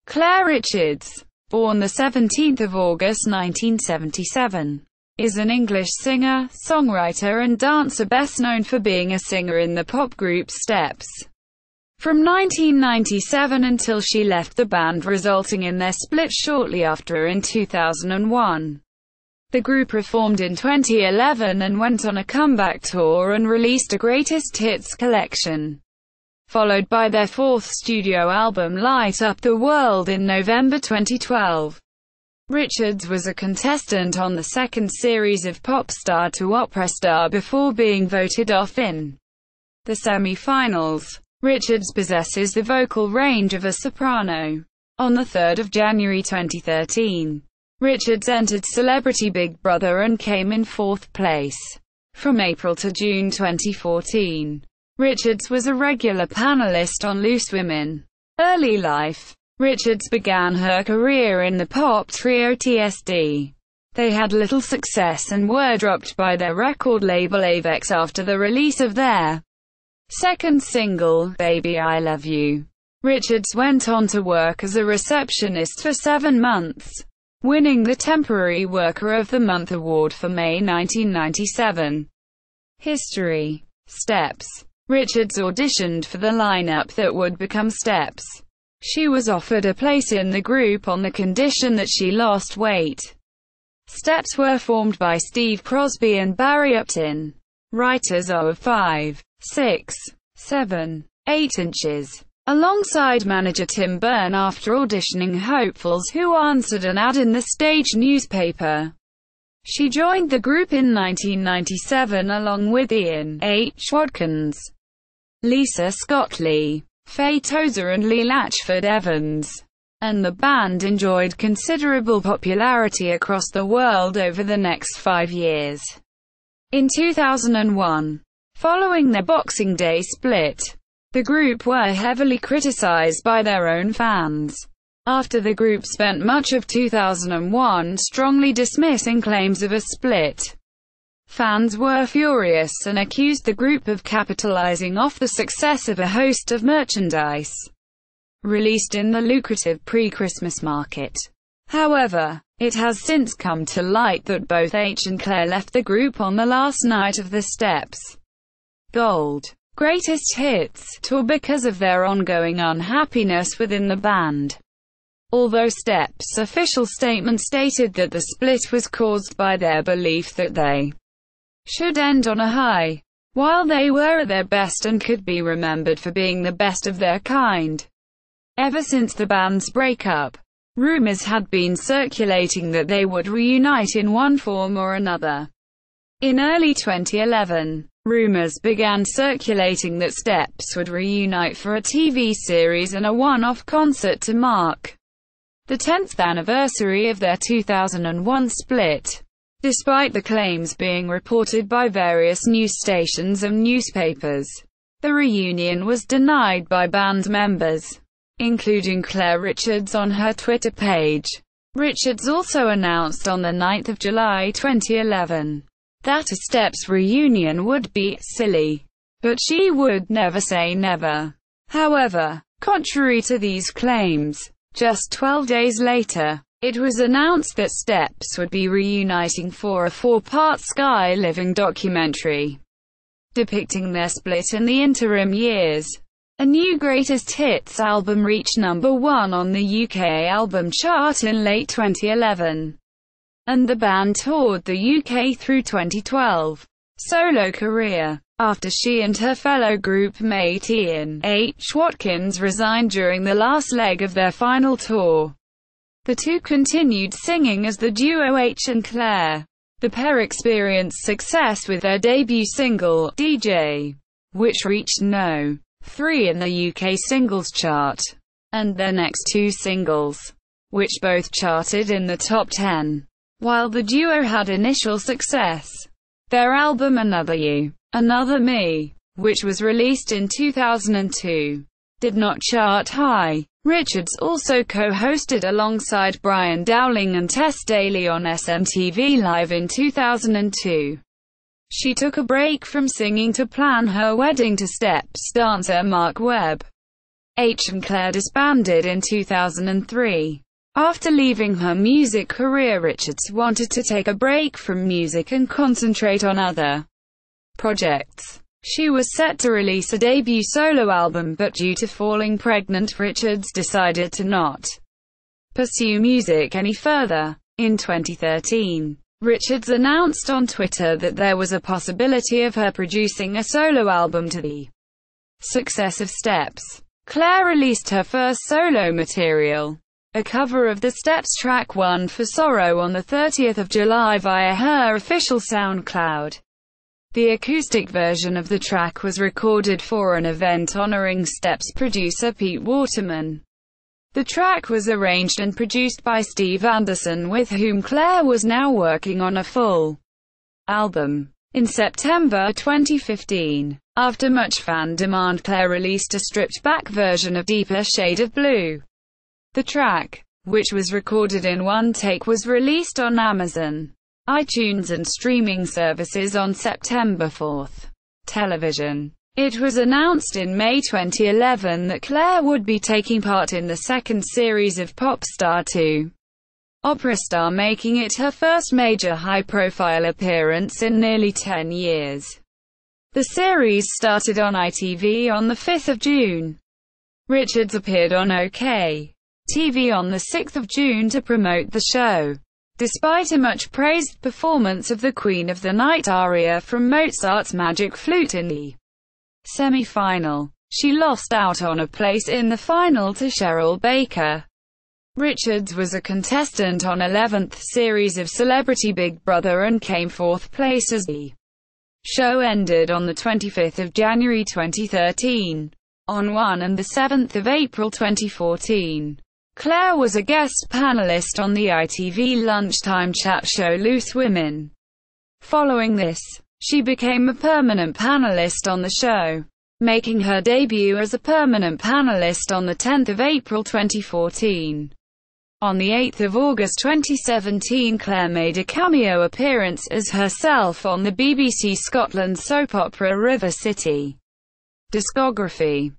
Claire Richards, born the 17th of August 1977, is an English singer, songwriter and dancer best known for being a singer in the pop group Steps. From 1997 until she left the band, resulting in their split shortly after in 2001. The group reformed in 2011 and went on a comeback tour and released a greatest hits collection, followed by their fourth studio album Light Up the World in November 2012. Richards was a contestant on the second series of Popstar to Operastar before being voted off in the semi-finals. Richards possesses the vocal range of a soprano. On 3 January 2013, Richards entered Celebrity Big Brother and came in fourth place. From April to June 2014, Richards was a regular panelist on Loose Women. Early life. Richards began her career in the pop trio TSD. They had little success and were dropped by their record label Avex after the release of their second single, Baby I Love You. Richards went on to work as a receptionist for 7 months, winning the Temporary Worker of the Month award for May 1997. History. Steps. Richards auditioned for the lineup that would become Steps. She was offered a place in the group on the condition that she lost weight. Steps were formed by Steve Crosby and Barry Upton. Writers are of 5, 6, 7, 8 inches. Alongside manager Tim Byrne after auditioning hopefuls who answered an ad in the stage newspaper. She joined the group in 1997 along with Ian H. Watkins, Lisa Scott Lee, Faye Tozer and Lee Latchford Evans, and the band enjoyed considerable popularity across the world over the next 5 years. In 2001, following their Boxing Day split, the group were heavily criticized by their own fans. After the group spent much of 2001 strongly dismissing claims of a split, fans were furious and accused the group of capitalizing off the success of a host of merchandise released in the lucrative pre-Christmas market. However, it has since come to light that both H and Claire left the group on the last night of the Steps Gold Greatest Hits tour because of their ongoing unhappiness within the band. Although Steps' official statement stated that the split was caused by their belief that they should end on a high, while they were at their best and could be remembered for being the best of their kind. Ever since the band's breakup, rumors had been circulating that they would reunite in one form or another. In early 2011, rumors began circulating that Steps would reunite for a TV series and a one-off concert to mark the 10th anniversary of their 2001 split. Despite the claims being reported by various news stations and newspapers, the reunion was denied by band members, including Claire Richards on her Twitter page. Richards also announced on 9 July 2011 that a Steps reunion would be silly, but she would never say never. However, contrary to these claims, just 12 days later, it was announced that Steps would be reuniting for a 4-part Sky Living documentary depicting their split in the interim years. A new greatest hits album reached #1 on the UK album chart in late 2011, and the band toured the UK through 2012. Solo career. After she and her fellow group mate Ian H. Watkins resigned during the last leg of their final tour, the two continued singing as the duo H and Claire. The pair experienced success with their debut single, DJ, which reached No. 3 in the UK singles chart, and their next two singles, which both charted in the top 10. While the duo had initial success, their album Another You, Another Me, which was released in 2002, did not chart high. Richards also co-hosted alongside Brian Dowling and Tess Daly on SMTV Live in 2002. She took a break from singing to plan her wedding to Steps dancer Mark Webb. and Claire disbanded in 2003. After leaving her music career, Richards wanted to take a break from music and concentrate on other projects. She was set to release a debut solo album, but due to falling pregnant, Richards decided to not pursue music any further. In 2013, Richards announced on Twitter that there was a possibility of her producing a solo album to the success of Steps. Claire released her first solo material, a cover of the Steps track One for Sorrow, on the 30th of July via her official SoundCloud. The acoustic version of the track was recorded for an event honoring Steps producer Pete Waterman. The track was arranged and produced by Steve Anderson, with whom Claire was now working on a full album. In September 2015, after much fan demand, Claire released a stripped-back version of Deeper Shade of Blue. The track, which was recorded in one take, was released on Amazon, iTunes and streaming services on September 4. Television. It was announced in May 2011 that Claire would be taking part in the second series of Popstar 2. Operastar, making it her first major high-profile appearance in nearly 10 years. The series started on ITV on the 5th of June. Richards appeared on OK! TV on the 6th of June to promote the show. Despite a much-praised performance of the Queen of the Night aria from Mozart's Magic Flute in the semi-final, she lost out on a place in the final to Cheryl Baker. Richards was a contestant on 11th series of Celebrity Big Brother and came 4th place as the show ended on the 25th of January 2013. On 1 and 7 April 2014, Claire was a guest panellist on the ITV lunchtime chat show Loose Women. Following this, she became a permanent panellist on the show, making her debut as a permanent panellist on the 10th of April 2014. On the 8th of August 2017, Claire made a cameo appearance as herself on the BBC Scotland soap opera River City. Discography.